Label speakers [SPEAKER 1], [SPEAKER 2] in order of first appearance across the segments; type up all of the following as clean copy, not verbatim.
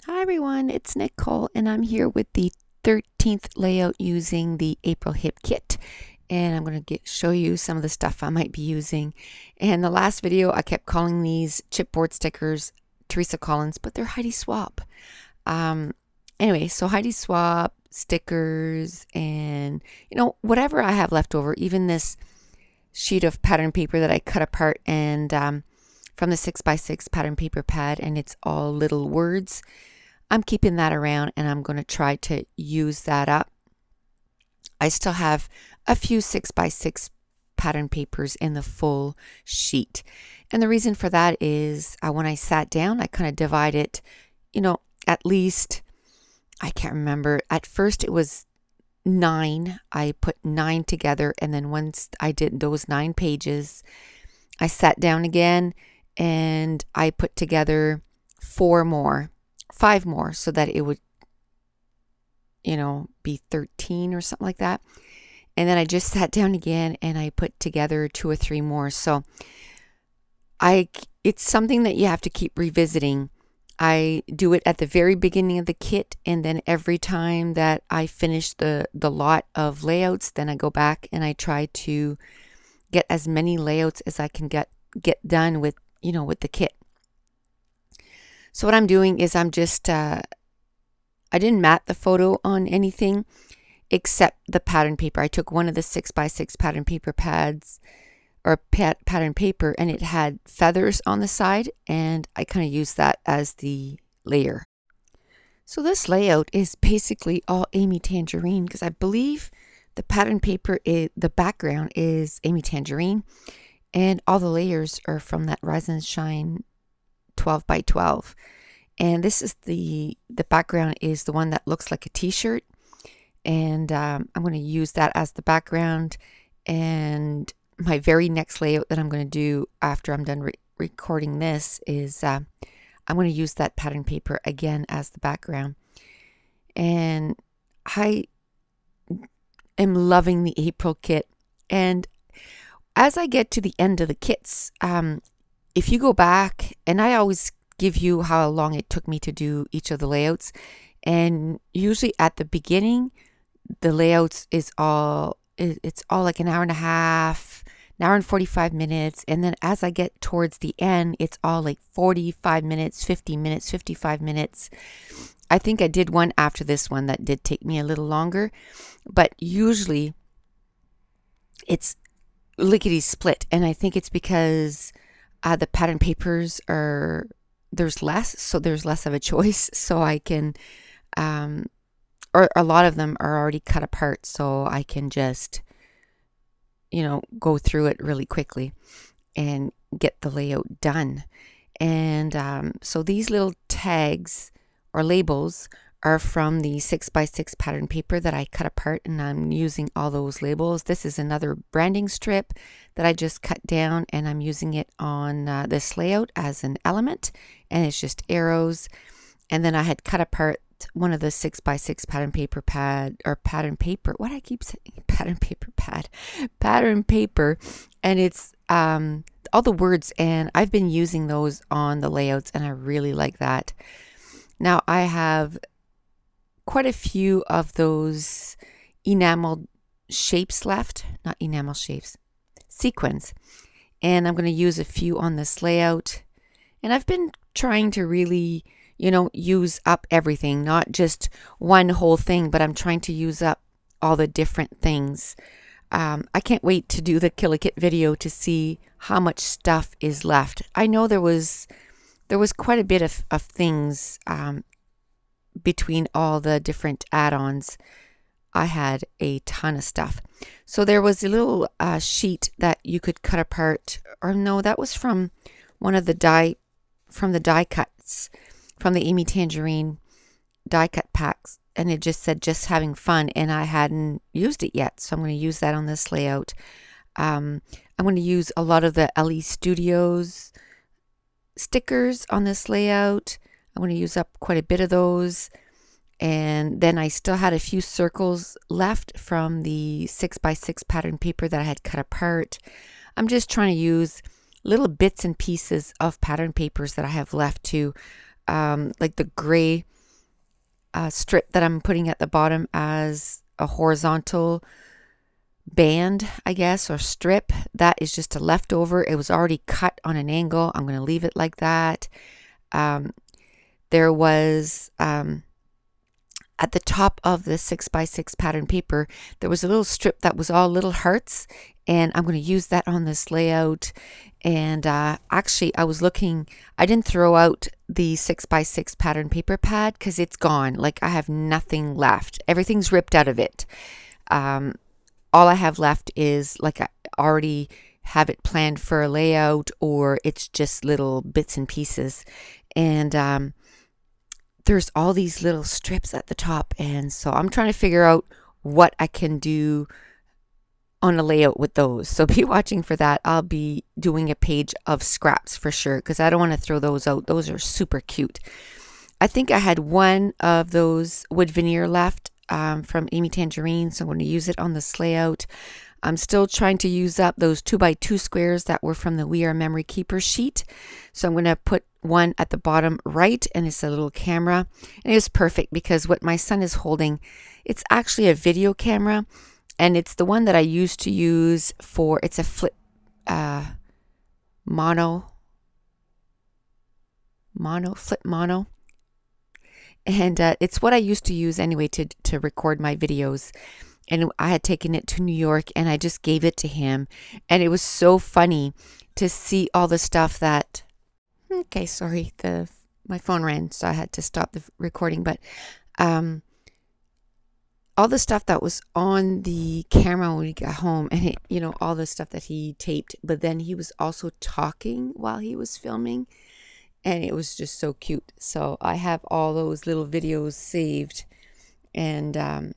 [SPEAKER 1] Hi everyone, it's Nicole and I'm here with the 13th layout using the April Hip Kit. And I'm going to show you some of the stuff I might be using. And the last video I kept calling these chipboard stickers Teresa Collins, but they're Heidi Swap. Anyway, so Heidi Swap stickers and whatever I have left over, even this sheet of pattern paper that I cut apart and from the 6x6 pattern paper pad, and it's all little words. I'm keeping that around and I'm going to try to use that up. I still have a few 6x6 pattern papers in the full sheet. And the reason for that is when I sat down, I kind of divided, at least, I can't remember. At first it was 9. I put 9 together, and then once I did those 9 pages, I sat down again and I put together 5 more, so that it would, be 13 or something like that. And then I just sat down again and I put together 2 or 3 more. So it's something that you have to keep revisiting. I do it at the very beginning of the kit, and then every time that I finish the lot of layouts, then I go back and I try to get as many layouts as I can get done with, with the kit. So what I'm doing is I'm just, I didn't mat the photo on anything except the pattern paper. I took one of the 6x6 pattern paper pads or pattern paper, and it had feathers on the side, and I kind of used that as the layer. So this layout is basically all Amy Tangerine, because I believe the pattern paper, the background is Amy Tangerine, and all the layers are from that Rise and Shine 12x12. And this is the background is the one that looks like a t-shirt, and I'm going to use that as the background. And my very next layout that I'm going to do after I'm done recording this is I'm going to use that pattern paper again as the background. And I am loving the April kit. And as I get to the end of the kits, if you go back, and I always give you how long it took me to do each of the layouts, and usually at the beginning the layouts it's all like an hour and a half, an hour and 45 minutes, and then as I get towards the end it's all like 45 minutes, 50 minutes, 55 minutes. I think I did one after this one that did take me a little longer, but usually it's lickety split, and I think it's because the pattern papers there's less of a choice, so I can or a lot of them are already cut apart, so I can just go through it really quickly and get the layout done. And so these little tags or labels are from the 6x6 pattern paper that I cut apart, and I'm using all those labels. This is another branding strip that I just cut down, and I'm using it on this layout as an element, and it's just arrows. And then I had cut apart one of the 6x6 pattern paper pad, or pattern paper, what I keep saying, pattern paper pad, pattern paper, and it's all the words, and I've been using those on the layouts, and I really like that. Now I have quite a few of those enamel shapes left, not enamel shapes, sequins, and I'm going to use a few on this layout. And I've been trying to really use up everything, not just one whole thing, but I'm trying to use up all the different things. I can't wait to do the Kill a Kit video to see how much stuff is left. I know there was quite a bit of things between all the different add-ons. I had a ton of stuff. So there was a little sheet that you could cut apart, or no, that was from one of the die cuts from the Amy Tangerine die cut packs, and it just said just having fun, and I hadn't used it yet, so I'm going to use that on this layout. I'm going to use a lot of the LE Studios stickers on this layout. I'm going to use up quite a bit of those. And then I still had a few circles left from the 6x6 pattern paper that I had cut apart. I'm just trying to use little bits and pieces of pattern papers that I have left to like the gray strip that I'm putting at the bottom as a horizontal band, I guess, or strip. That is just a leftover. It was already cut on an angle. I'm going to leave it like that. There was at the top of the 6x6 pattern paper, there was a little strip that was all little hearts, and I'm going to use that on this layout. And actually, I was looking, I didn't throw out the 6x6 pattern paper pad because it's gone. Like, I have nothing left. Everything's ripped out of it. All I have left is, like, I already have it planned for a layout, or it's just little bits and pieces. And there's all these little strips at the top, and so I'm trying to figure out what I can do on a layout with those. So be watching for that. I'll be doing a page of scraps for sure, because I don't want to throw those out. Those are super cute. I think I had one of those wood veneer left from Amy Tangerine, so I'm going to use it on this layout. I'm still trying to use up those 2x2 squares that were from the We Are Memory Keeper sheet. So I'm going to put one at the bottom right, and it's a little camera. And it's perfect because what my son is holding, it's actually a video camera, and it's the one that I used to use for, it's a flip mono. And it's what I used to use anyway to record my videos. And I had taken it to New York, and I just gave it to him. And it was so funny to see all the stuff that, okay, sorry, my phone rang, so I had to stop the recording. But all the stuff that was on the camera when we got home, and it, all the stuff that he taped, but then he was also talking while he was filming, and it was just so cute. So I have all those little videos saved, and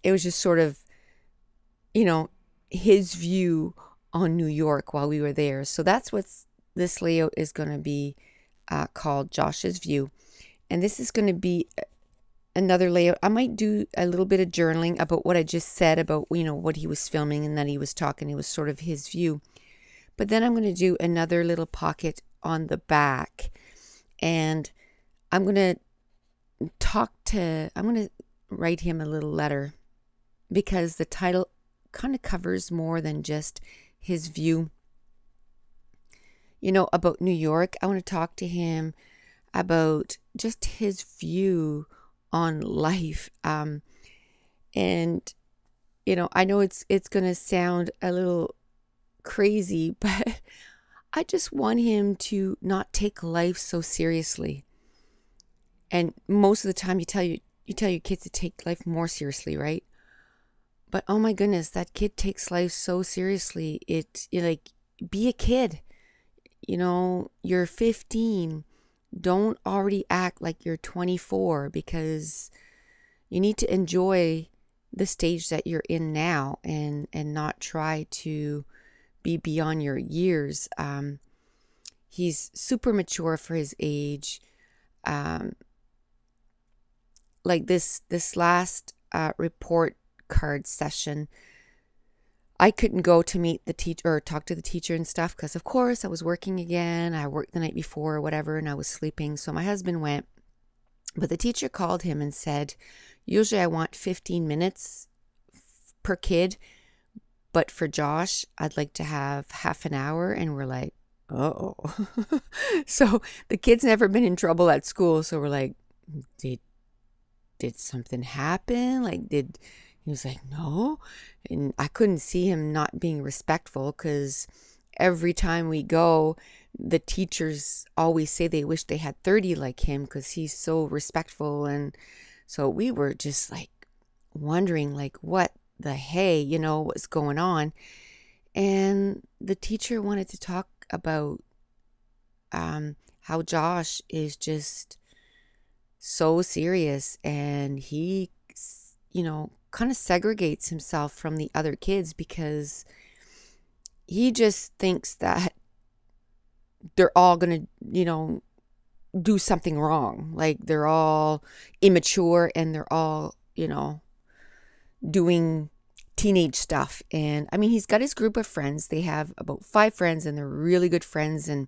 [SPEAKER 1] it was just sort of, his view on New York while we were there. So that's what this layout is going to be called, Josh's View. And this is going to be another layout. I might do a little bit of journaling about what I just said about, what he was filming and that he was talking. It was sort of his view. But then I'm going to do another little pocket on the back. And I'm going to write him a little letter, because the title kind of covers more than just his view, about New York. I want to talk to him about just his view on life. And, I know it's going to sound a little crazy, but I just want him to not take life so seriously. And most of the time you tell your kids to take life more seriously, right? But oh my goodness, that kid takes life so seriously. Like, be a kid. You're 15. Don't already act like you're 24, because you need to enjoy the stage that you're in now, and not try to be beyond your years. He's super mature for his age. Like this last report card session, I couldn't go to meet the teacher or talk to the teacher and stuff, because of course I was working again. I worked the night before or whatever, and I was sleeping. So my husband went, but the teacher called him and said, usually I want 15 minutes per kid, but for Josh, I'd like to have half an hour. And we're like, oh. So the kid's never been in trouble at school. So we're like, did something happen? He was like, no. And I couldn't see him not being respectful, because every time we go, the teachers always say they wish they had 30 like him, because he's so respectful. And so we were just like wondering, like, what the hey, what's going on. And the teacher wanted to talk about how Josh is just so serious, and he, kind of segregates himself from the other kids, because he just thinks that they're all going to, do something wrong. Like, they're all immature, and they're all, doing teenage stuff. And I mean, he's got his group of friends. They have about 5 friends, and they're really good friends. And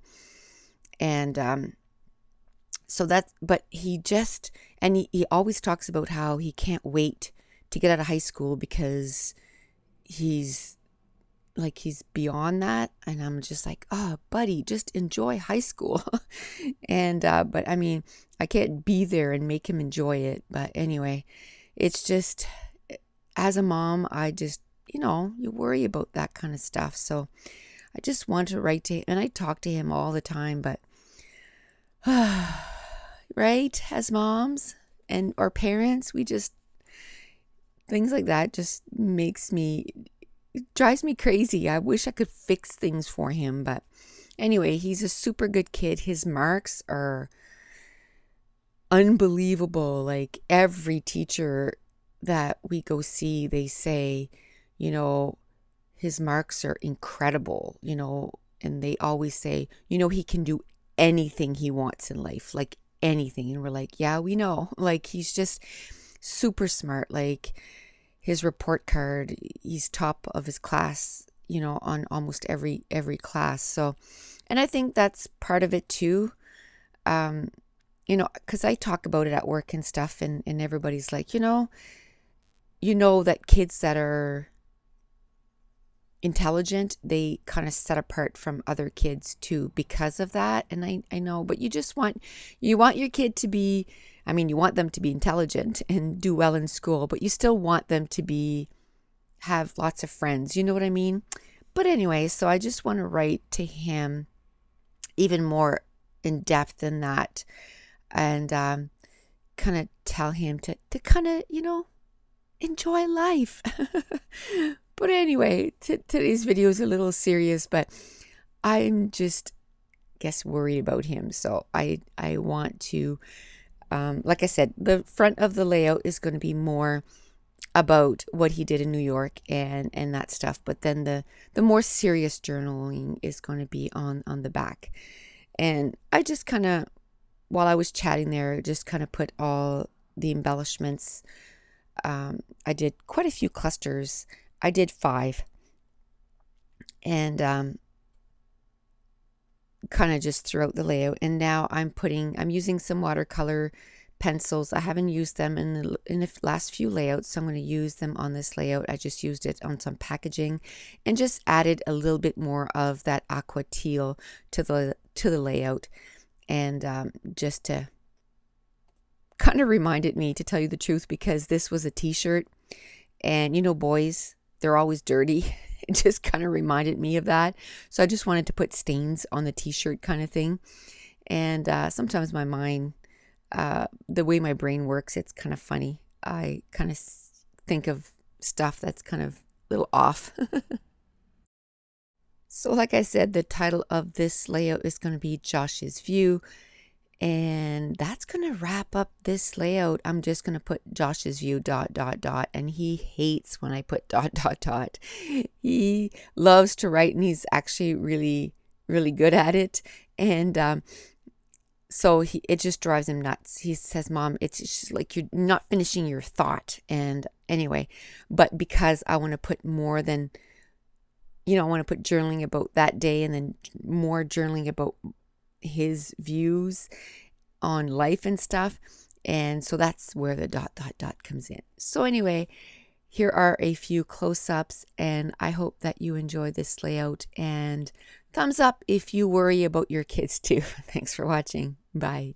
[SPEAKER 1] So that's, but he just, and he always talks about how he can't wait to get out of high school because he's he's beyond that. And I'm just like, oh, buddy, just enjoy high school. And, but I mean, I can't be there and make him enjoy it. But anyway, it's just, as a mom, I just, you worry about that kind of stuff. So I just want to write to him, and I talk to him all the time, but right, as moms and or parents, we just, things like that just drives me crazy. I wish I could fix things for him, but anyway, he's a super good kid. His marks are unbelievable. Like every teacher that we go see, they say, his marks are incredible, and they always say, he can do anything he wants in life, like anything. And we're like, yeah, we know. Like he's just super smart. Like his report card, he's top of his class, on almost every class. So, and I think that's part of it too. Because I talk about it at work and stuff, and everybody's like, that kids that are intelligent, they kind of set apart from other kids too because of that. And I know, but you want your kid to be, you want them to be intelligent and do well in school, but you still want them to have lots of friends. You know what I mean? But anyway, so I just want to write to him even more in depth than that, and kind of tell him to kind of, enjoy life. But anyway, today's video is a little serious, but I'm just, worried about him. So I want to, like I said, the front of the layout is going to be more about what he did in New York and that stuff. But then the more serious journaling is going to be on the back. And I just kind of, while I was chatting there, just kind of put all the embellishments. I did quite a few clusters. I did 5. And kind of just throughout the layout. And now I'm using some watercolor pencils. I haven't used them in the last few layouts, so I'm going to use them on this layout. I just used it on some packaging and just added a little bit more of that aqua teal to the layout, and just to kind of reminded me, to tell you the truth, because this was a t-shirt, and boys, they're always dirty. It just kind of reminded me of that. So I just wanted to put stains on the t-shirt kind of thing. And sometimes my mind, the way my brain works, it's kind of funny. I kind of think of stuff that's kind of a little off. So like I said, the title of this layout is going to be Josh's View. And that's going to wrap up this layout. I'm just going to put Josh's View ... And he hates when I put ... He loves to write, and he's actually really, really good at it. And so it just drives him nuts. He says, Mom, it's just like you're not finishing your thought. And anyway, but because I want to put more than, I want to put journaling about that day, and then more journaling about his views on life and stuff. And so that's where the ... comes in. So anyway, here are a few close-ups, and I hope that you enjoy this layout, and thumbs up if you worry about your kids too. Thanks for watching. Bye.